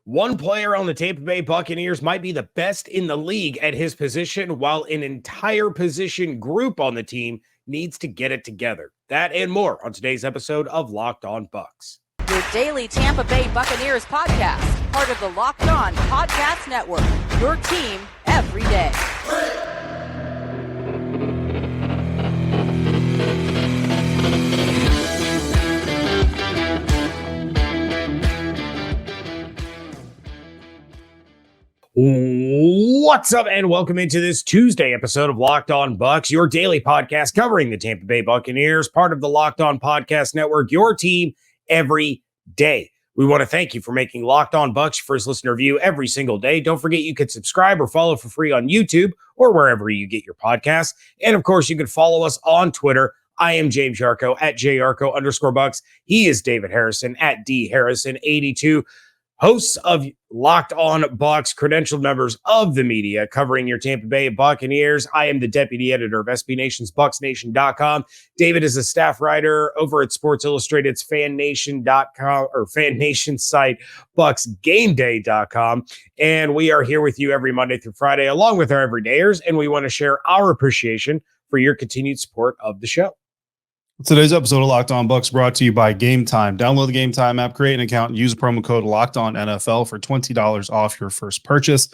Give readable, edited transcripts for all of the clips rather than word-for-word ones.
One player on the Tampa Bay Buccaneers might be the best in the league at his position, while an entire position group on the team needs to get it together. That and more on today's episode of Locked On Bucs. Your daily Tampa Bay Buccaneers podcast, part of the Locked On Podcast Network, your team every day. What's up, and welcome into this Tuesday episode of Locked On Bucs, your daily podcast covering the Tampa Bay Buccaneers, part of the Locked On Podcast Network, your team every day. We want to thank you for making Locked On Bucs your first listener view every single day. Don't forget you can subscribe or follow for free on YouTube or wherever you get your podcasts. And of course, you can follow us on Twitter. I am James Yarcho at JYarcho_Bucs. He is David Harrison at DHarrison82. Hosts of Locked On Bucs, credentialed members of the media covering your Tampa Bay Buccaneers. I am the deputy editor of SB Nation's BucsNation.com. David is a staff writer over at Sports Illustrated's FanNation.com or Fan Nation site, BucsGameDay.com. And we are here with you every Monday through Friday, along with our everydayers, and we want to share our appreciation for your continued support of the show. Today's episode of Locked On Bucs brought to you by Game Time. Download the Game Time app, create an account, and use promo code LOCKEDONNFL for $20 off your first purchase.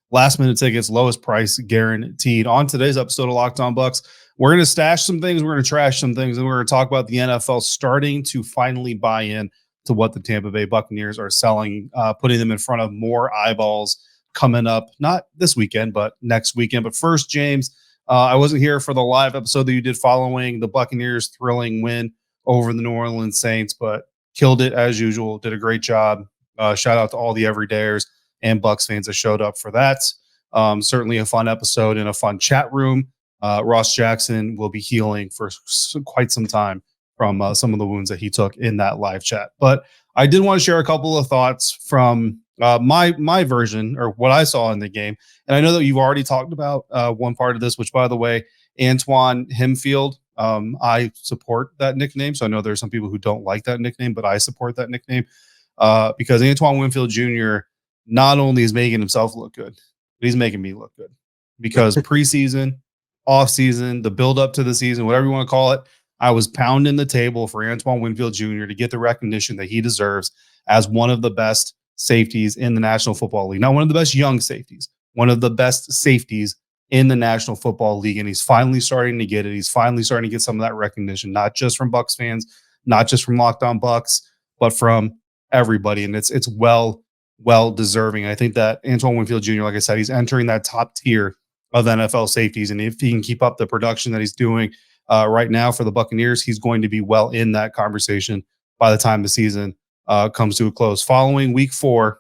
Last minute tickets, lowest price guaranteed. On today's episode of Locked On Bucs, we're going to stash some things, we're going to trash some things, and we're going to talk about the NFL starting to finally buy in to what the Tampa Bay Buccaneers are selling, putting them in front of more eyeballs coming up, not this weekend, but next weekend. But first, James, I wasn't here for the live episode that you did following the Buccaneers' thrilling win over the New Orleans Saints, but killed it as usual. Did a great job. Shout out to all the everydayers and Bucs fans that showed up for that. Certainly a fun episode and a fun chat room. Ross Jackson will be healing for quite some time from some of the wounds that he took in that live chat. But I did want to share a couple of thoughts from my version or what I saw in the game. And I know that you've already talked about one part of this, which, by the way, Antoine Winfield, I support that nickname. So I know there's some people who don't like that nickname, but I support that nickname because Antoine Winfield Jr. not only is making himself look good, but he's making me look good because preseason, offseason, the build up to the season, whatever you want to call it, I was pounding the table for Antoine Winfield Jr. to get the recognition that he deserves as one of the best safeties in the National Football League. Not one of the best young safeties, one of the best safeties in the National Football League. And he's finally starting to get it. He's finally starting to get some of that recognition, not just from Bucs fans, not just from Locked On Bucs, but from everybody. And it's well deserving. I think that Antoine Winfield Jr., like I said, he's entering that top tier of NFL safeties. And if he can keep up the production that he's doing right now for the Buccaneers, he's going to be well in that conversation by the time the season comes to a close. Following week 4,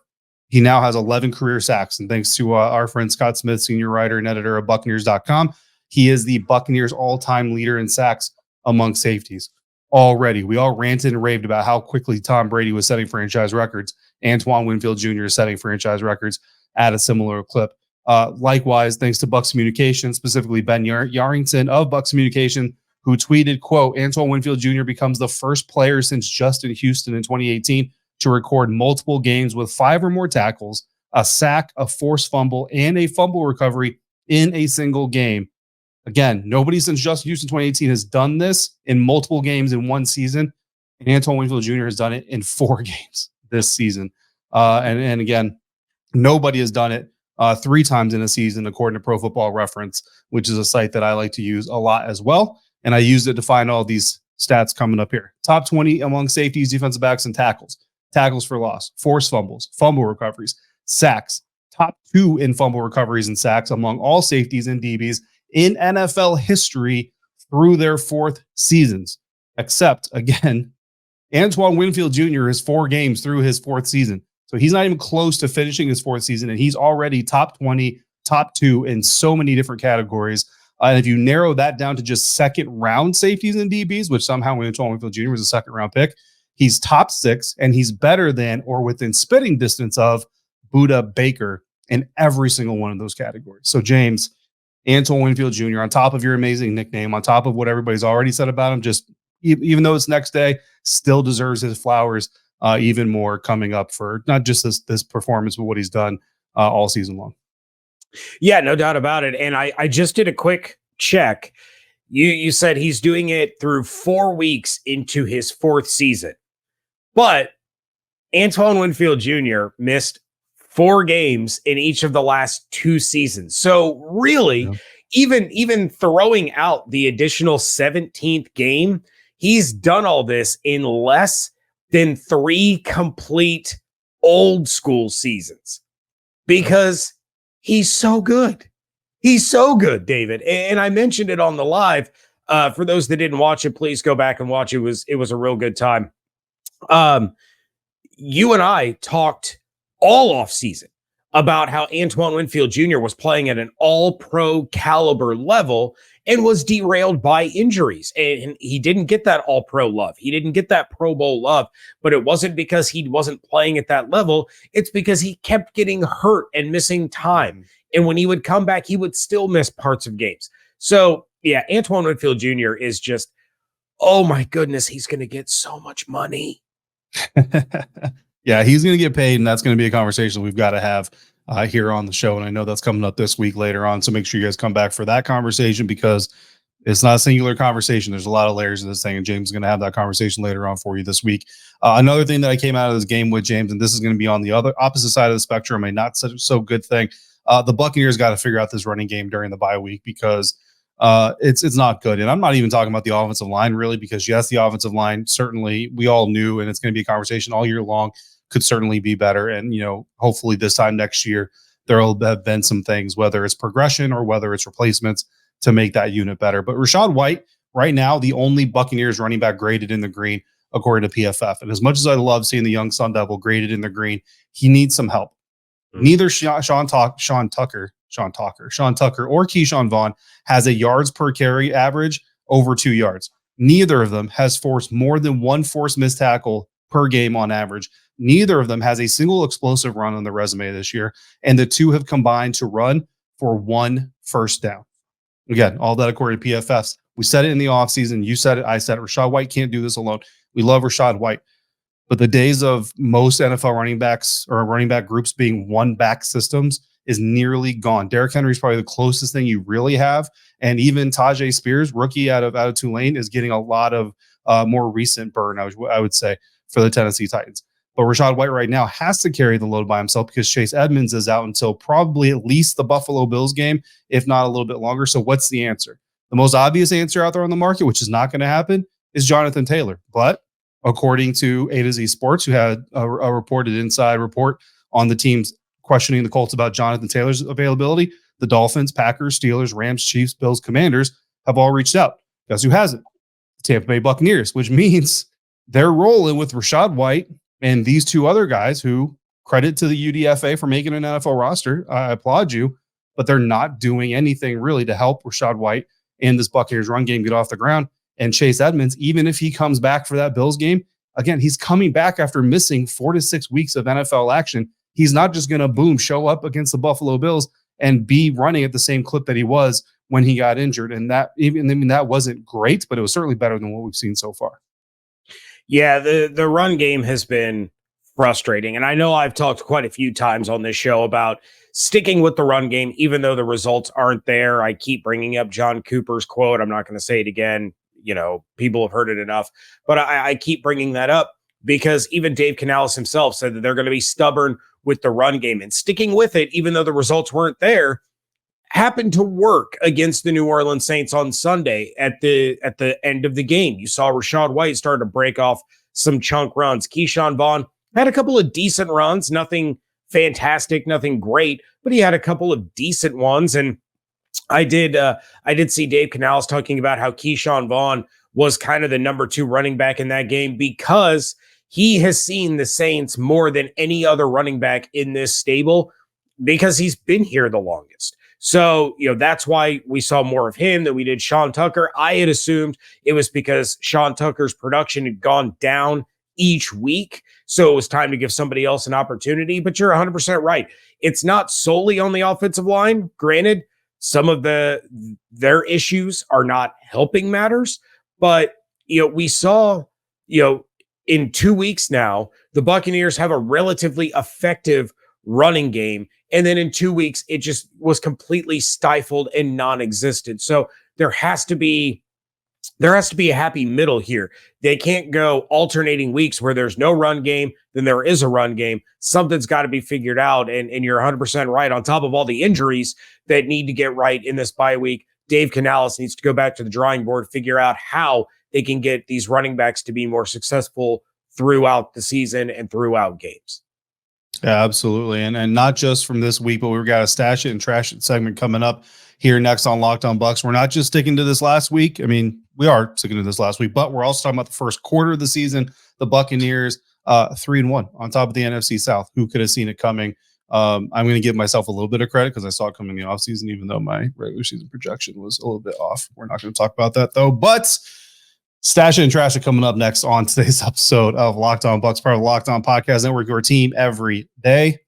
he now has 11 career sacks. And thanks to our friend Scott Smith, senior writer and editor of Buccaneers.com, he is the Buccaneers all-time leader in sacks among safeties. Already, we all ranted and raved about how quickly Tom Brady was setting franchise records. Antoine Winfield Jr. is setting franchise records at a similar clip. Likewise, thanks to Bucs Communication, specifically Ben Yarrington of Bucs Communication, who tweeted, quote, Antoine Winfield Jr. becomes the first player since Justin Houston in 2018 to record multiple games with 5 or more tackles, a sack, a forced fumble, and a fumble recovery in a single game. Again, nobody since Justin Houston 2018 has done this in multiple games in one season. And Antoine Winfield Jr. has done it in 4 games this season. And again, nobody has done it 3 times in a season, according to Pro Football Reference, which is a site that I like to use a lot as well. And I used it to find all these stats coming up here. Top 20 among safeties, defensive backs, and tackles. Tackles for loss, forced fumbles, fumble recoveries, sacks. Top 2 in fumble recoveries and sacks among all safeties and DBs in NFL history through their 4th seasons. Except, again, Antoine Winfield Jr. is 4 games through his 4th season. So he's not even close to finishing his 4th season, and he's already top 20, top 2 in so many different categories. And if you narrow that down to just second-round safeties and DBs, which somehow Antoine Winfield Jr. was a second-round pick, he's top 6, and he's better than or within spitting distance of Budda Baker in every single one of those categories. So, James, Antoine Winfield Jr., on top of your amazing nickname, on top of what everybody's already said about him, just even though it's next day, still deserves his flowers even more coming up for not just this performance, but what he's done all season long. Yeah, no doubt about it. And I just did a quick check. You said he's doing it through 4 weeks into his 4th season. But Antoine Winfield Jr. missed 4 games in each of the last 2 seasons. So really, even throwing out the additional 17th game, he's done all this in less than 3 complete old school seasons because he's so good. He's so good, David. And I mentioned it on the live. For those that didn't watch it, please go back and watch it. It was a real good time. You and I talked all off season about how Antoine Winfield Jr. was playing at an all-pro caliber level and was derailed by injuries. And he didn't get that all-pro love. He didn't get that Pro Bowl love, but it wasn't because he wasn't playing at that level. It's because he kept getting hurt and missing time. And when he would come back, he would still miss parts of games. So, yeah, Antoine Winfield Jr. is just, oh my goodness, he's going to get so much money. Yeah, he's going to get paid, and that's going to be a conversation we've got to have here on the show. And I know that's coming up this week later on. So make sure you guys come back for that conversation because it's not a singular conversation. There's a lot of layers of this thing, and James is going to have that conversation later on for you this week. Another thing that I came out of this game with, James, and this is going to be on the other opposite side of the spectrum, a not so good thing. The Buccaneers got to figure out this running game during the bye week because it's not good. And I'm not even talking about the offensive line really, because yes, the offensive line certainly we all knew, and it's going to be a conversation all year long, could certainly be better. And, hopefully this time next year, there'll have been some things, whether it's progression or whether it's replacements to make that unit better. But Rachaad White, right now, the only Buccaneers running back graded in the green, according to PFF. And as much as I love seeing the young Sun Devil graded in the green, he needs some help. Neither Sean Tucker or Keyshawn Vaughn has a yards per carry average over 2 yards. Neither of them has forced more than 1 forced missed tackle per game on average. Neither of them has a single explosive run on the resume this year. And the two have combined to run for 1 first down. Again, all that according to PFFs. We said it in the offseason. You said it. I said it. Rachaad White can't do this alone. We love Rachaad White. But the days of most NFL running backs or running back groups being one back systems is nearly gone. Derrick Henry is probably the closest thing you really have. And even Tajay Spears, rookie out of Tulane, is getting a lot of more recent burn, I would say, for the Tennessee Titans. But Rachaad White right now has to carry the load by himself because Chase Edmonds is out until probably at least the Buffalo Bills game, if not a little bit longer. So what's the answer? The most obvious answer out there on the market, which is not going to happen, is Jonathan Taylor. But according to A to Z Sports, who had a reported inside report on the teams questioning the Colts about Jonathan Taylor's availability, the Dolphins, Packers, Steelers, Rams, Chiefs, Bills, Commanders have all reached out. Guess who hasn't? The Tampa Bay Buccaneers, which means they're rolling with Rachaad White and these two other guys who, credit to the UDFA for making an NFL roster. I applaud you, but they're not doing anything really to help Rachaad White and this Buccaneers run game get off the ground. And Chase Edmonds, even if he comes back for that Bills game, again, he's coming back after missing 4 to 6 weeks of NFL action. He's not just going to show up against the Buffalo Bills and be running at the same clip that he was when he got injured. And that wasn't great, but it was certainly better than what we've seen so far. Yeah, the run game has been frustrating. And I know I've talked quite a few times on this show about sticking with the run game, even though the results aren't there. I keep bringing up John Cooper's quote. I'm not going to say it again. People have heard it enough, but I keep bringing that up because even Dave Canales himself said that they're going to be stubborn with the run game and sticking with it, even though the results weren't there, happened to work against the New Orleans Saints on Sunday at the end of the game. You saw Rachaad White start to break off some chunk runs. Keyshawn Vaughn had a couple of decent runs, nothing fantastic, nothing great, but he had a couple of decent ones. And I did see Dave Canales talking about how Keyshawn Vaughn was kind of the number 2 running back in that game because he has seen the Saints more than any other running back in this stable because he's been here the longest. So, that's why we saw more of him than we did Sean Tucker. I had assumed it was because Sean Tucker's production had gone down each week. So it was time to give somebody else an opportunity. But you're 100% right. It's not solely on the offensive line. Granted, some of their issues are not helping matters. But, we saw, in 2 weeks now, the Buccaneers have a relatively effective running game. And then in 2 weeks, it just was completely stifled and non-existent. So there has to be a happy middle here. They can't go alternating weeks where there's no run game, then there is a run game. Something's got to be figured out. And you're 100% right. On top of all the injuries that need to get right in this bye week, Dave Canales needs to go back to the drawing board, figure out how they can get these running backs to be more successful throughout the season and throughout games. Yeah, absolutely. And not just from this week, but we've got a stash it and trash it segment coming up here next on Locked On Bucs. We're not just sticking to this last week. I mean, we are sticking to this last week, but we're also talking about the first quarter of the season. The Buccaneers 3-1 on top of the NFC South. Who could have seen it coming? I'm going to give myself a little bit of credit because I saw it coming in the offseason, even though my regular season projection was a little bit off. We're not going to talk about that, though. But stash it and trash it coming up next on today's episode of Locked On Bucs, part of the Locked On Podcast Network, your team every day.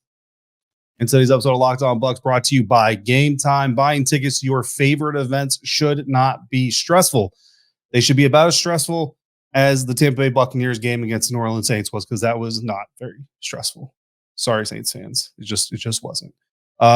And today's episode of Locked On Bucs brought to you by Game Time. Buying tickets to your favorite events should not be stressful. They should be about as stressful as the Tampa Bay Buccaneers game against the New Orleans Saints was, because that was not very stressful. Sorry, Saints fans. It just wasn't.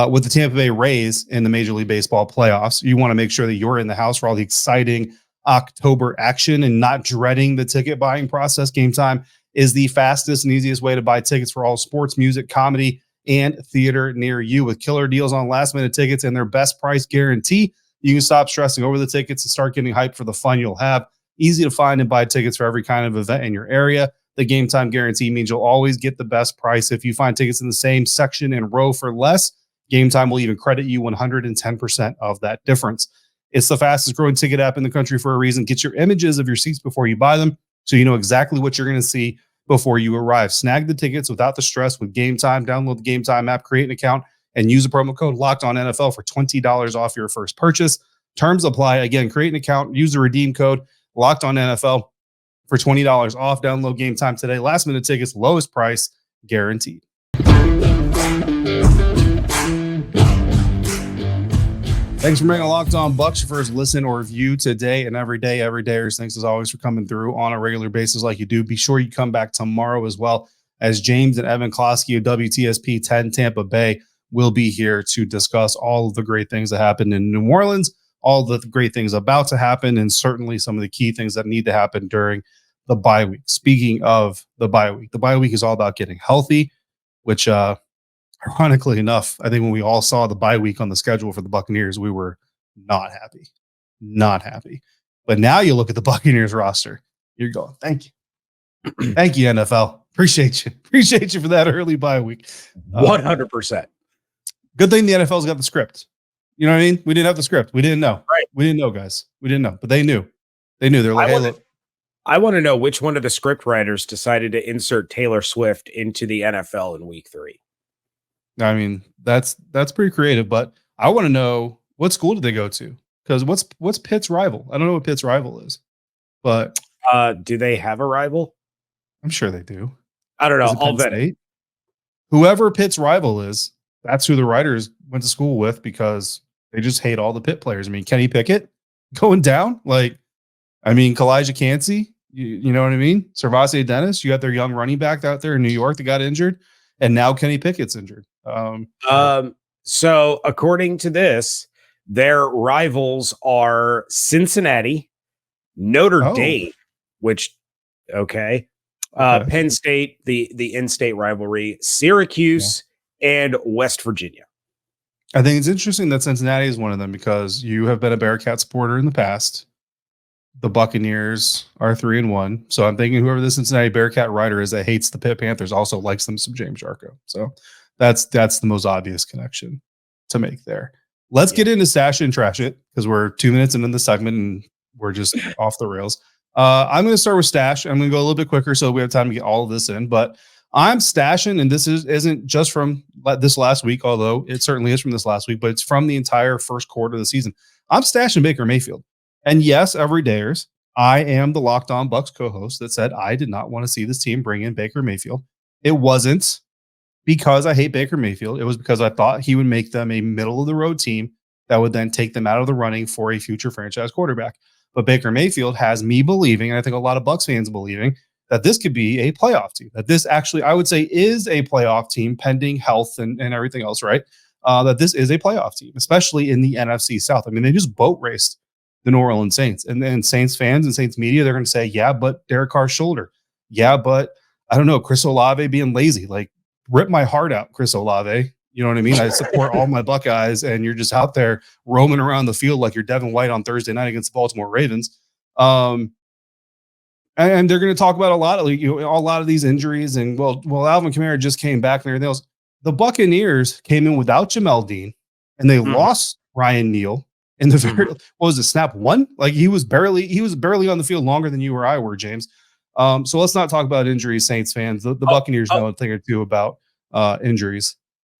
With the Tampa Bay Rays in the Major League Baseball playoffs, you want to make sure that you're in the house for all the exciting October action and not dreading the ticket buying process. Game Time is the fastest and easiest way to buy tickets for all sports, music, comedy, and theater near you. With killer deals on last-minute tickets and their best price guarantee, you can stop stressing over the tickets and start getting hyped for the fun you'll have. Easy to find and buy tickets for every kind of event in your area. The Game Time guarantee means you'll always get the best price. If you find tickets in the same section and row for less, Game Time will even credit you 110% of that difference. It's the fastest growing ticket app in the country for a reason. Get your images of your seats before you buy them, so you know exactly what you're going to see before you arrive. Snag the tickets without the stress with Game Time. Download the Game Time app, create an account, and use the promo code LOCKEDONNFL for $20 off your first purchase. Terms apply. Again, create an account, use the redeem code LOCKEDONNFL for $20 off. Download Game Time today. Last minute tickets, lowest price guaranteed. Thanks for making a Locked On Bucs your first listen or view today and every day. Everydayers, thanks as always for coming through on a regular basis like you do. Be sure you come back tomorrow as well, as James and Evan Klosky of WTSP 10 Tampa Bay will be here to discuss all of the great things that happened in New Orleans, all the great things about to happen, and certainly some of the key things that need to happen during the bye week. Speaking of the bye week is all about getting healthy, which ironically enough, I think when we all saw the bye week on the schedule for the Buccaneers, we were not happy. But now you look at the Buccaneers roster, you're going, thank you. Thank you, NFL. Appreciate you for that early bye week. 100%. Good thing the NFL's got the script. You know what I mean? We didn't have the script. We didn't know. Right. We didn't know, guys. We didn't know, but they knew. They're like, hey, look. I want to know which one of the script writers decided to insert Taylor Swift into the NFL in week 3. I mean, that's pretty creative, but I want to know, what school did they go to? Because what's Pitt's rival? I don't know what Pitt's rival is, but do they have a rival? I'm sure they do. I don't know. I'll bet it. Whoever Pitt's rival is, that's who the writers went to school with, because they just hate all the Pitt players. I mean, Kenny Pickett going down, Kalijah Cansey, you know what I mean? Servase Dennis, you got their young running back out there in New York that got injured, and now Kenny Pickett's injured. So according to this, their rivals are Cincinnati, Notre Dame, which Penn State, the in-state rivalry, Syracuse, and West Virginia. I think it's interesting that Cincinnati is one of them, because you have been a Bearcat supporter in the past. The Buccaneers are 3-1. So I'm thinking whoever the Cincinnati Bearcat writer is that hates the Pitt Panthers also likes them some James Yarcho. So that's the most obvious connection to make there. Let's get into Stash It and Trash It, because we're 2 minutes into the segment and we're just off the rails. I'm going to start with Stash. I'm going to go a little bit quicker so we have time to get all of this in. But I'm stashing, and this isn't just from this last week, although it certainly is from this last week, but it's from the entire first quarter of the season. I'm stashing Baker Mayfield. And yes, everydayers, I am the Locked On Bucs co-host that said I did not want to see this team bring in Baker Mayfield. It wasn't because I hate Baker Mayfield. It was because I thought he would make them a middle-of-the-road team that would then take them out of the running for a future franchise quarterback. But Baker Mayfield has me believing, and I think a lot of Bucs fans believing, that this could be a playoff team, that this actually, I would say, is a playoff team pending health and everything else, right? That this is a playoff team, especially in the NFC South. I mean, they just boat raced the New Orleans Saints. And then Saints fans and Saints media, they're going to say, yeah, but Derek Carr's shoulder. Yeah, but I don't know, Chris Olave being lazy. Like, rip my heart out, Chris Olave. You know what I mean? I support all my Buckeyes, and you're just out there roaming around the field like you're Devin White on Thursday night against the Baltimore Ravens. And they're going to talk about a lot of these injuries. And well, Alvin Kamara just came back and everything else. The Buccaneers came in without Jamel Dean, and they lost Ryan Neal in the very what was it, snap one? Like he was barely on the field longer than you or I were, James. So let's not talk about injuries, Saints fans. The Buccaneers know a thing or two about injuries.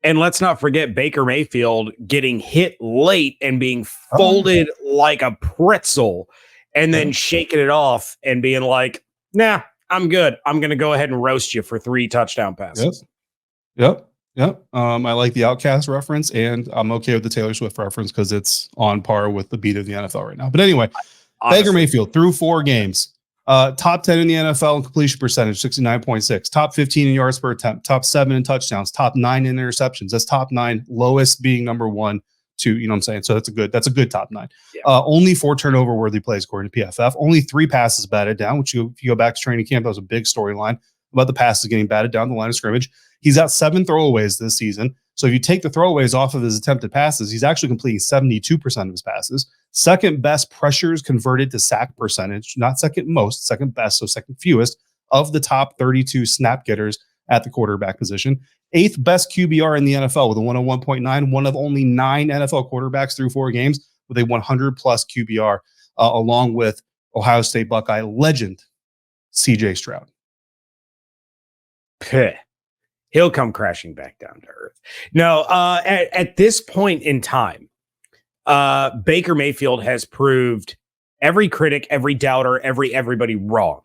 And let's not forget Baker Mayfield getting hit late and being folded like a pretzel and then shaking it off and being like, nah, I'm good. I'm going to go ahead and roast you for 3 touchdown passes. Yep. I like the Outcast reference, and I'm okay with the Taylor Swift reference because it's on par with the beat of the NFL right now. But anyway, honestly, Baker Mayfield through 4 games. Top 10 in the NFL in completion percentage, 69.6. Top 15 in yards per attempt. Top 7 in touchdowns. Top 9 in interceptions. That's top 9. Lowest being number 1, 2. You know what I'm saying? So that's a good top 9. Yeah. Only 4 turnover worthy plays according to PFF. Only 3 passes batted down. Which if you go back to training camp, that was a big storyline about the passes getting batted down the line of scrimmage. He's got 7 throwaways this season. So if you take the throwaways off of his attempted passes, he's actually completing 72% of his passes. Second best pressures converted to sack percentage, not second most, second best, so second fewest of the top 32 snap getters at the quarterback position. 8th best QBR in the NFL with a 101.9, one of only 9 NFL quarterbacks through 4 games with a 100-plus QBR, along with Ohio State Buckeye legend C.J. Stroud. He'll come crashing back down to earth. No, at this point in time, Baker Mayfield has proved every critic, every doubter, everybody wrong.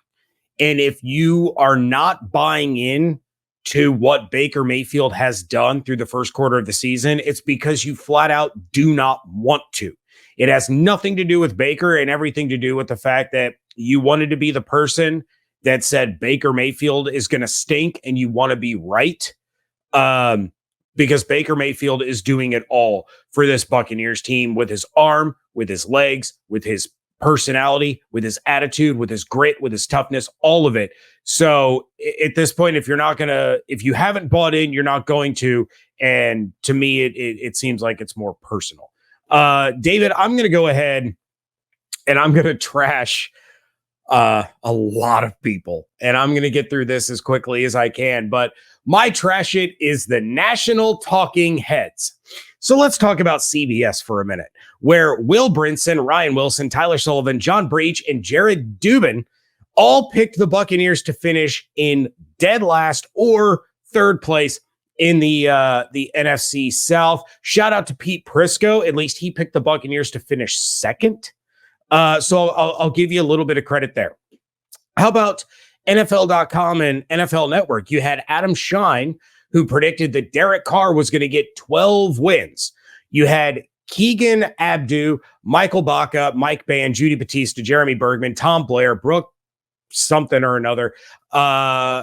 And if you are not buying in to what Baker Mayfield has done through the first quarter of the season, it's because you flat out do not want to. It has nothing to do with Baker and everything to do with the fact that you wanted to be the person that said Baker Mayfield is going to stink and you want to be right. Because Baker Mayfield is doing it all for this Buccaneers team with his arm, with his legs, with his personality, with his attitude, with his grit, with his toughness, all of it. So at this point, if you haven't bought in, you're not going to. And to me, it seems like it's more personal. David, I'm going to go ahead and I'm going to trash a lot of people, and I'm going to get through this as quickly as I can. But my trash it is the national talking heads. So let's talk about CBS for a minute, where Will Brinson, Ryan Wilson, Tyler Sullivan, John Breach, and Jared Dubin all picked the Buccaneers to finish in dead last or third place in the NFC South. Shout out to Pete Prisco. At least he picked the Buccaneers to finish second. So I'll give you a little bit of credit there. How about NFL.com and NFL Network? You had Adam Shine, who predicted that Derek Carr was going to get 12 wins. You had Keegan Abdu, Michael Baca, Mike Bann, Judy Batista, Jeremy Bergman, Tom Blair, Brooke something or another,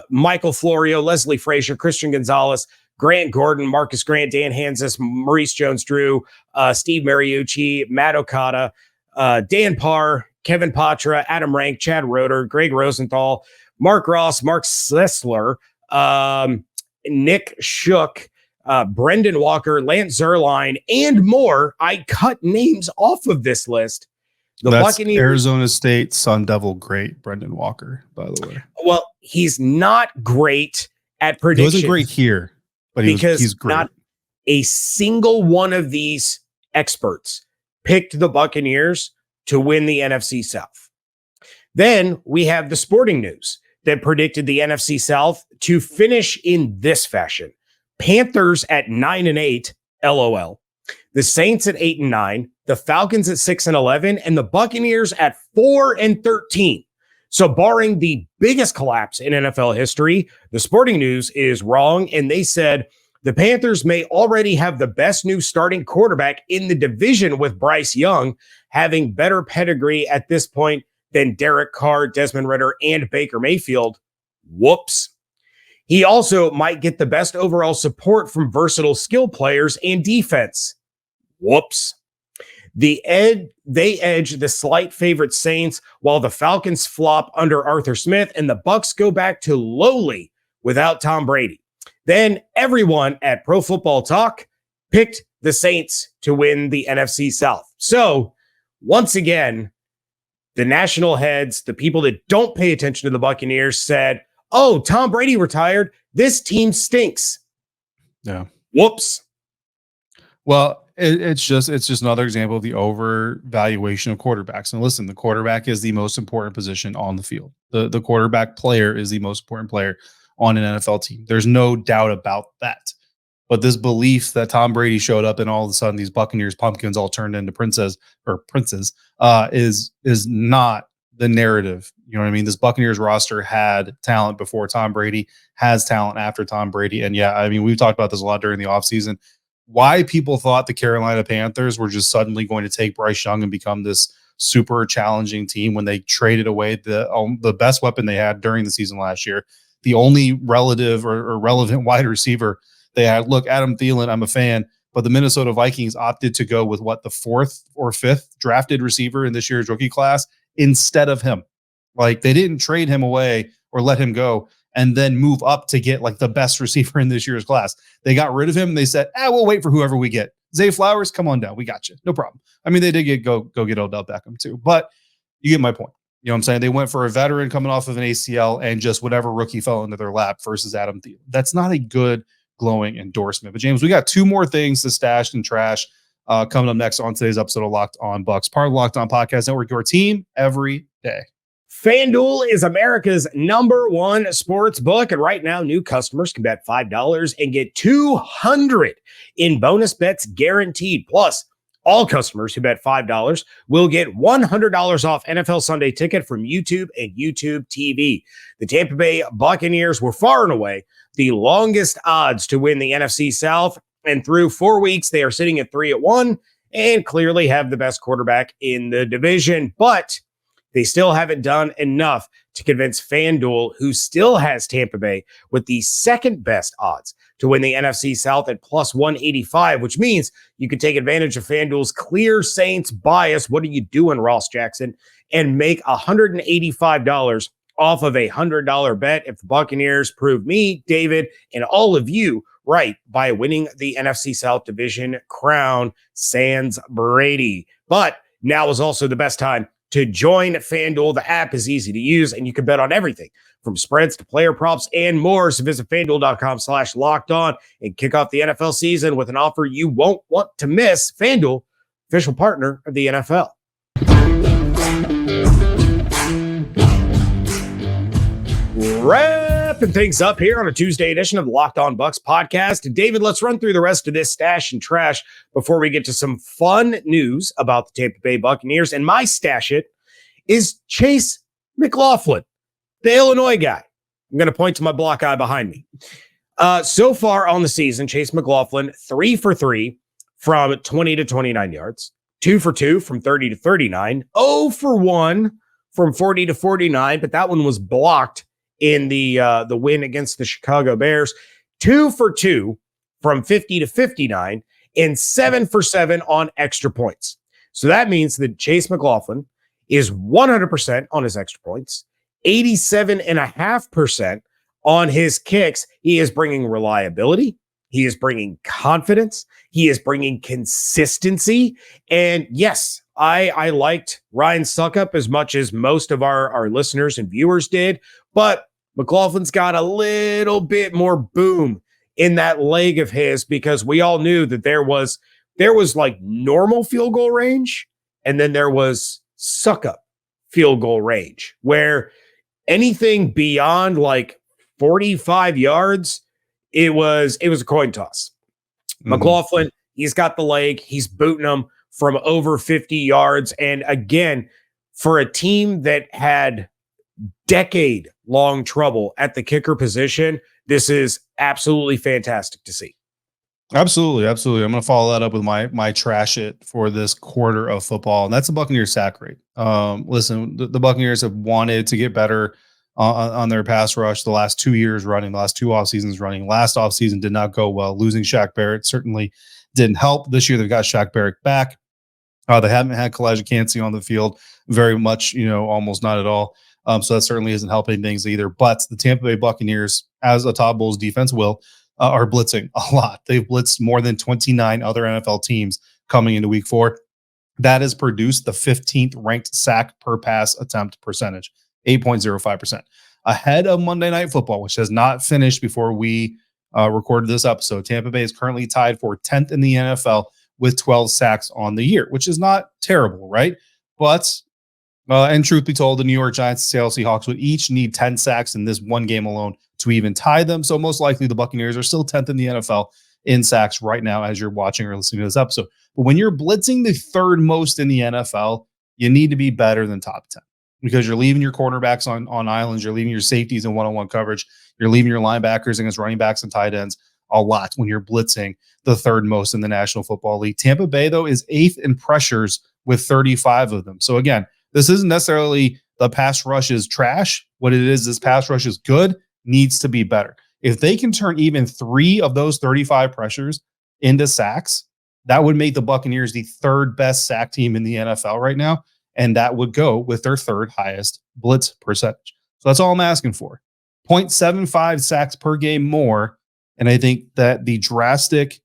Michael Florio, Leslie Frazier, Christian Gonzalez, Grant Gordon, Marcus Grant, Dan Hansis, Maurice Jones-Drew, Steve Mariucci, Matt Okada, Dan Parr, Kevin Patra, Adam Rank, Chad Roeder, Greg Rosenthal, Mark Ross, Mark Sessler, Nick Shook, Brendan Walker, Lance Zerline, and more. I cut names off of this list. That's Buccaneers, Arizona State Sun Devil great, Brendan Walker, by the way. Well, he's not great at predictions. He wasn't great here, but he's great. Not a single one of these experts picked the Buccaneers to win the NFC South. Then we have the Sporting News that predicted the NFC South to finish in this fashion. Panthers at 9-8, LOL. The Saints at 8-9, the Falcons at 6-11, and the Buccaneers at 4-13. So barring the biggest collapse in NFL history, the Sporting News is wrong, and they said the Panthers may already have the best new starting quarterback in the division, with Bryce Young having better pedigree at this point than Derek Carr, Desmond Ridder, and Baker Mayfield. Whoops. He also might get the best overall support from versatile skill players and defense. Whoops. They edge the slight favorite Saints while the Falcons flop under Arthur Smith and the Bucs go back to lowly without Tom Brady. Then everyone at Pro Football Talk picked the Saints to win the NFC South. So once again, the national heads, the people that don't pay attention to the Buccaneers said, oh, Tom Brady retired. This team stinks. Yeah. Whoops. Well, it's just another example of the overvaluation of quarterbacks. And listen, the quarterback is the most important position on the field. The quarterback player is the most important player on an NFL team. There's no doubt about that. But this belief that Tom Brady showed up and all of a sudden these Buccaneers pumpkins all turned into princes is not the narrative. You know what I mean? This Buccaneers roster had talent before Tom Brady, has talent after Tom Brady. And yeah, I mean, we've talked about this a lot during the offseason. Why people thought the Carolina Panthers were just suddenly going to take Bryce Young and become this super challenging team when they traded away the best weapon they had during the season last year. The only relative or relevant wide receiver they had. Look, Adam Thielen, I'm a fan, but the Minnesota Vikings opted to go with the 4th or 5th drafted receiver in this year's rookie class instead of him. Like, they didn't trade him away or let him go and then move up to get like the best receiver in this year's class. They got rid of him and they said, we'll wait for whoever we get. Zay Flowers, come on down. We got you. No problem. I mean, they did go get Odell Beckham too, but you get my point. You know what I'm saying? They went for a veteran coming off of an ACL and just whatever rookie fell into their lap versus Adam Thielen. That's not a good glowing endorsement. But James, we got 2 more things to stash and trash coming up next on today's episode of Locked On Bucs, part of the Locked On Podcast Network, your team every day. FanDuel is America's #1 sports book, and right now new customers can bet $5 and get $200 in bonus bets guaranteed. Plus, all customers who bet $5 will get $100 off NFL Sunday Ticket from YouTube and YouTube TV. The Tampa Bay Buccaneers were far and away the longest odds to win the NFC South, and through 4 weeks, they are sitting at 3-1 and clearly have the best quarterback in the division. But they still haven't done enough to convince FanDuel, who still has Tampa Bay with the second best odds to win the NFC South at plus 185, which means you can take advantage of FanDuel's clear Saints bias. What are you doing, Ross Jackson? And make $185 off of a $100 bet if the Buccaneers prove me, David, and all of you right by winning the NFC South division crown sans Brady. But now is also the best time to join FanDuel. The app is easy to use and you can bet on everything from spreads to player props and more. So visit FanDuel.com/lockedon and kick off the NFL season with an offer you won't want to miss. FanDuel, official partner of the NFL. Wrapping things up here on a Tuesday edition of the Locked On Bucs podcast. David, let's run through the rest of this stash and trash before we get to some fun news about the Tampa Bay Buccaneers. And my stash it is Chase McLaughlin, the Illinois guy. I'm going to point to my block eye behind me. So far on the season, Chase McLaughlin, 3 for 3 from 20 to 29 yards, 2 for 2 from 30 to 39, 0 for 1 from 40 to 49, but that one was blocked in the win against the Chicago Bears, 2 for 2 from 50 to 59, and 7 for 7 on extra points. So that means that Chase McLaughlin is 100% on his extra points, 87.5% on his kicks. He is bringing reliability. He is bringing confidence. He is bringing consistency. And yes, I liked Ryan Suckup as much as most of our listeners and viewers did, but McLaughlin's got a little bit more boom in that leg of his because we all knew that there was like normal field goal range and then there was Suckup field goal range where anything beyond like 45 yards, it was a coin toss. Mm-hmm. McLaughlin, he's got the leg, he's booting them from over 50 yards. And again, for a team that had decade-long trouble at the kicker position, this is absolutely fantastic to see. Absolutely. I'm going to follow that up with my trash it for this quarter of football, and that's the Buccaneers sack rate. Listen, the Buccaneers have wanted to get better on their pass rush the last 2 years running, the last 2 off seasons running. Last off season did not go well. Losing Shaq Barrett certainly didn't help. This year they've got Shaq Barrett back. They haven't had Kalijah Kancey on the field very much, almost not at all. So that certainly isn't helping things either. But the Tampa Bay Buccaneers, as a Todd Bowles defense are blitzing a lot. They've blitzed more than 29 other NFL teams coming into week 4. That has produced the 15th ranked sack per pass attempt percentage, 8.05%. Ahead of Monday Night Football, which has not finished before we recorded this episode. Tampa Bay is currently tied for 10th in the NFL with 12 sacks on the year, which is not terrible, right? But, and truth be told, the New York Giants and Seattle Seahawks would each need 10 sacks in this one game alone to even tie them. So most likely the Buccaneers are still 10th in the NFL in sacks right now as you're watching or listening to this episode. But when you're blitzing the third most in the NFL, you need to be better than top 10 because you're leaving your cornerbacks on islands. You're leaving your safeties in one-on-one coverage. You're leaving your linebackers against running backs and tight ends a lot when you're blitzing the third most in the National Football League. Tampa Bay, though, is 8th in pressures with 35 of them. So again, this isn't necessarily the pass rush is trash. What it is pass rush is good, needs to be better. If they can turn even 3 of those 35 pressures into sacks, that would make the Buccaneers the third best sack team in the NFL right now. And that would go with their third highest blitz percentage. So that's all I'm asking for. 0.75 sacks per game more. And I think that the drastic,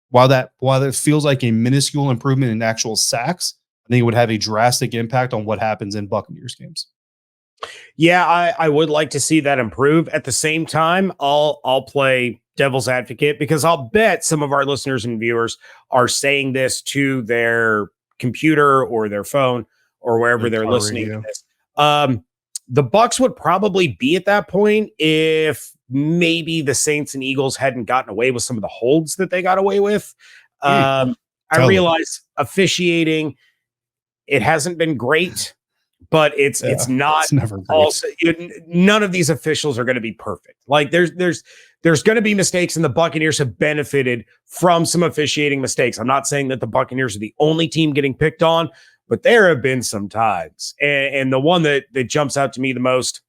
while that feels like a minuscule improvement in actual sacks, I think it would have a drastic impact on what happens in Buccaneers games. Yeah, I would like to see that improve. At the same time, I'll play devil's advocate because I'll bet some of our listeners and viewers are saying this to their computer or their phone or wherever they're listening to this. The Bucs would probably be at that point if maybe the Saints and Eagles hadn't gotten away with some of the holds that they got away with. I realize officiating, it hasn't been great, but it's never great. Also, none of these officials are going to be perfect. Like there's going to be mistakes, and the Buccaneers have benefited from some officiating mistakes. I'm not saying that the Buccaneers are the only team getting picked on, but there have been some times. And the one that jumps out to me the most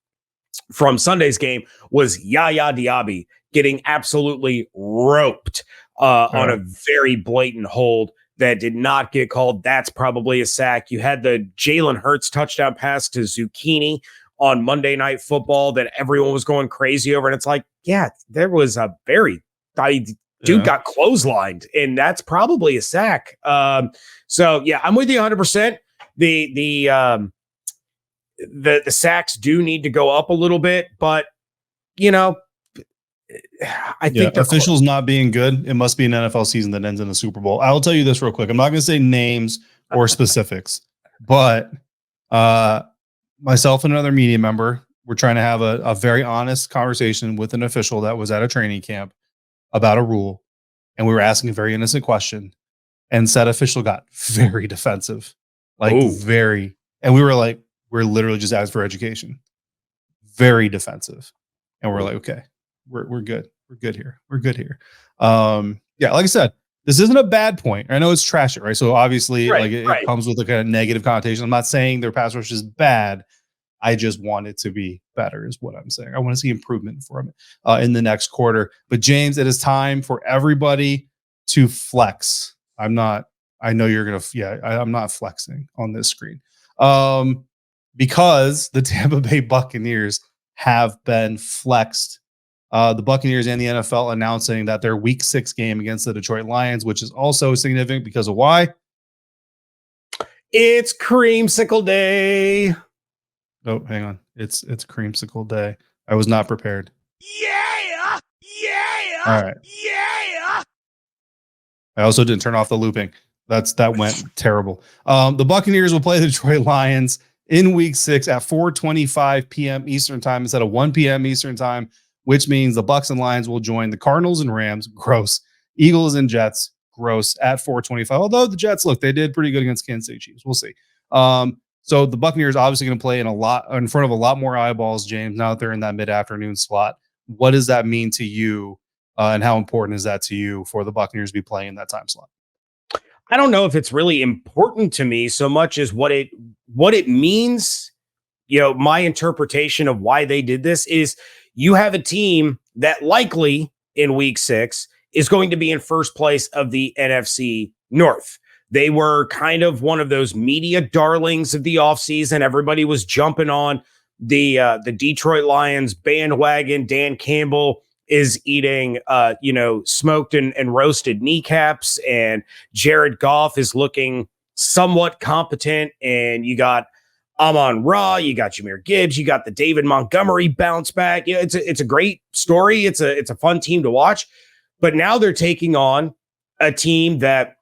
from Sunday's game was Yaya Diaby getting absolutely roped on a very blatant hold that did not get called. That's probably a sack. You had the Jalen Hurts touchdown pass to Zucchini on Monday Night Football that everyone was going crazy over. And it's like, yeah, there was a dude got clotheslined, and that's probably a sack. So yeah, I'm with you 100%. The sacks do need to go up a little bit, but I think officials not being good. It must be an NFL season that ends in a Super Bowl. I will tell you this real quick. I'm not going to say names or specifics, but myself and another media member, we're trying to have a very honest conversation with an official that was at a training camp about a rule. And we were asking a very innocent question, and said official got very defensive, and we were like, we're literally just asking for education, very defensive. And we're like, okay, we're good. We're good here. We're good here. Like I said, this isn't a bad point. I know it's trash, right? So obviously it comes with like a negative connotation. I'm not saying their pass rush is bad. I just want it to be better is what I'm saying. I want to see improvement from it in the next quarter. But James, it is time for everybody to flex. I'm not flexing on this screen because the Tampa Bay Buccaneers have been flexed. The Buccaneers and the NFL announcing that their Week 6 game against the Detroit Lions, which is also significant because of why? It's Creamsicle Day. Oh, hang on. It's Creamsicle Day. I was not prepared. Yeah. All right. Yeah. I also didn't turn off the looping. That went terrible. The Buccaneers will play the Detroit Lions in Week 6 at 4:25 p.m. Eastern Time instead of 1 p.m. Eastern Time, which means the Bucs and Lions will join the Cardinals and Rams, gross, Eagles and Jets, gross, at 4:25. Although the Jets, they did pretty good against Kansas City Chiefs. We'll see. So the Buccaneers obviously going to play in front of a lot more eyeballs, James, now that they're in that mid-afternoon slot. What does that mean to you, and how important is that to you for the Buccaneers to be playing in that time slot? I don't know if it's really important to me so much as what it means my interpretation of why they did this is you have a team that likely in week 6 is going to be in first place of the NFC North. They were kind of one of those media darlings of the offseason. Everybody was jumping on the Detroit Lions bandwagon. Dan Campbell is eating, smoked and roasted kneecaps, and Jared Goff is looking somewhat competent. And you got Amon-Ra, you got Jahmyr Gibbs, you got the David Montgomery bounce back. It's a great story. It's a fun team to watch. But now they're taking on a team that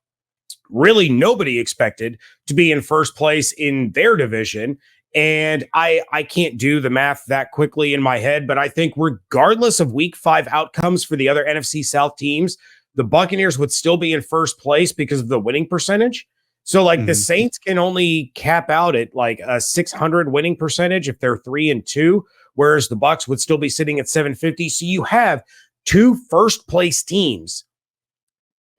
really nobody expected to be in first place in their division. And I can't do the math that quickly in my head, but I think regardless of week 5 outcomes for the other NFC South teams, the Buccaneers would still be in first place because of the winning percentage. So the Saints can only cap out at like a 600 winning percentage if they're 3-2, whereas the Bucs would still be sitting at 750. So you have 2 first place teams,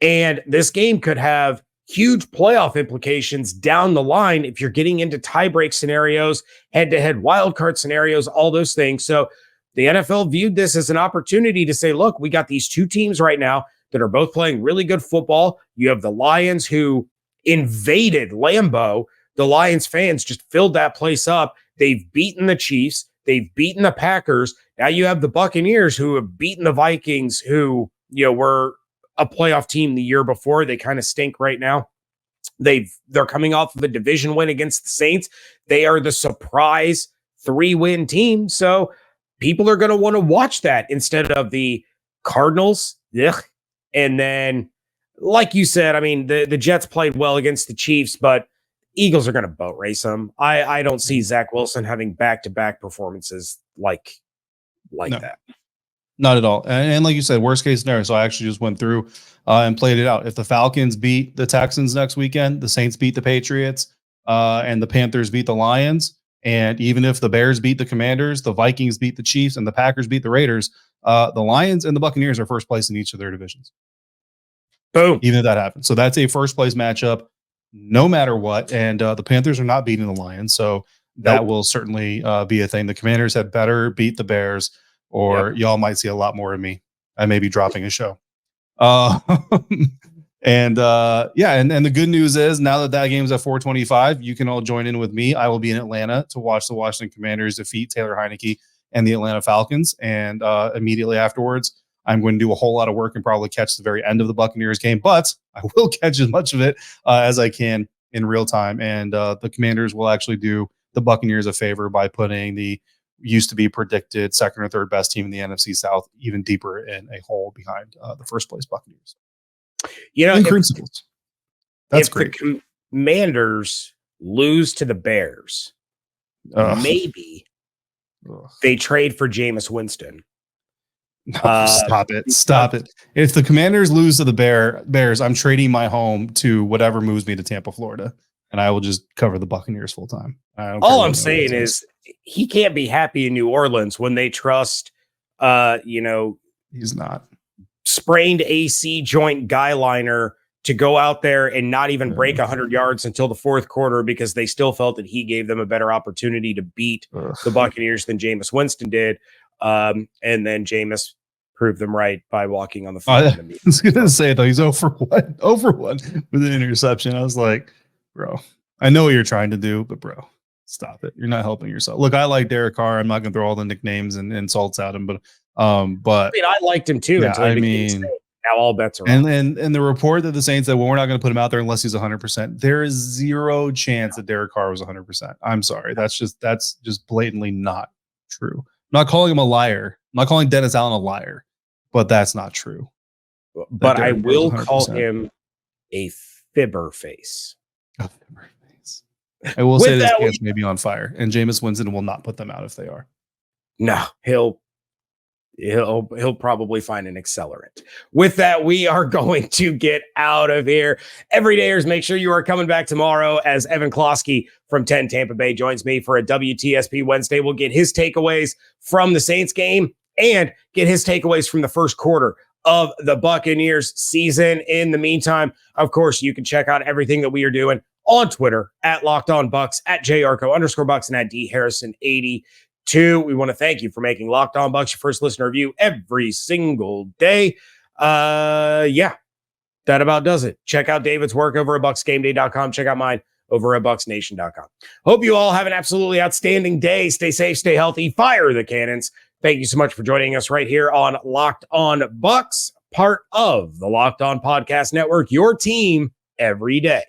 and this game could have huge playoff implications down the line if you're getting into tiebreak scenarios, head-to-head wildcard scenarios, all those things. So the NFL viewed this as an opportunity to say, look, we got these 2 teams right now that are both playing really good football. You have the Lions, who invaded Lambeau. The Lions fans just filled that place up. They've beaten the Chiefs. They've beaten the Packers. Now you have the Buccaneers, who have beaten the Vikings, who were a playoff team the year before. They kind of stink right now. They're coming off of a division win against the Saints. They are the surprise 3-win team. So people are going to want to watch that instead of the Cardinals. Ugh. And then, like you said, I mean, the Jets played well against the Chiefs, but Eagles are going to boat race them. I don't see Zach Wilson having back-to-back performances like no. That. Not at all. And like you said, worst case scenario. So I actually just went through and played it out. If the Falcons beat the Texans next weekend, the Saints beat the Patriots, and the Panthers beat the Lions, and even if the Bears beat the Commanders, the Vikings beat the Chiefs, and the Packers beat the Raiders, the Lions and the Buccaneers are first place in each of their divisions. Boom. Even if that happens. So that's a first place matchup no matter what. And the Panthers are not beating the Lions. So that will certainly be a thing. The Commanders had better beat the Bears, or y'all might see a lot more of me. I may be dropping a show. And the good news is, now that game's at 4:25, you can all join in with me. I will be in Atlanta to watch the Washington Commanders defeat Taylor Heineke and the Atlanta Falcons. And immediately afterwards, I'm going to do a whole lot of work and probably catch the very end of the Buccaneers game, but I will catch as much of it as I can in real time. And the Commanders will actually do the Buccaneers a favor by putting the used to be predicted second or third best team in the NFC South even deeper in a hole behind the first place Buccaneers. Creamsicles. That's great. The Commanders lose to the Bears, maybe they trade for Jameis Winston. Stop it. If the Commanders lose to the Bears, I'm trading my home to whatever moves me to Tampa, Florida, and I will just cover the Buccaneers full time. All I'm saying is he can't be happy in New Orleans when they trust, he's not sprained AC joint guy liner to go out there and not even break 100 yards until the fourth quarter, because they still felt that he gave them a better opportunity to beat the Buccaneers than Jameis Winston did. And then Jameis proved them right by walking on the field. I was going to say, though, he's 0 for 1 with an interception. I was like, bro, I know what you're trying to do, but bro, stop it. You're not helping yourself. Look, I like Derek Carr. I'm not going to throw all the nicknames and insults at him, but I mean, I liked him too. Yeah, now all bets are off. And the report that the Saints said, well, we're not going to put him out there unless he's 100%. There is zero chance that Derek Carr was 100%. I'm sorry. That's just blatantly not true. I'm not calling him a liar. I'm not calling Dennis Allen a liar, but that's not true. But I will call him a fibber face. A fibber face. I will say this camp may be on fire, and Jameis Winston will not put them out if they are. No, he'll probably find an accelerant. With that, we are going to get out of here. Everydayers, make sure you are coming back tomorrow as Evan Klosky from 10 Tampa Bay joins me for a WTSP Wednesday. We'll get his takeaways from the Saints game and get his takeaways from the first quarter of the Buccaneers season. In the meantime, of course, you can check out everything that we are doing on Twitter at Locked On Bucs, at Yarcho_Bucs, and at D Harrison82. We want to thank you for making Locked On Bucs your first listener review every single day. That about does it. Check out David's work over at BucsGameDay.com. Check out mine over at BucsNation.com. Hope you all have an absolutely outstanding day. Stay safe, stay healthy, fire the cannons. Thank you so much for joining us right here on Locked On Bucs, part of the Locked On Podcast Network, your team every day.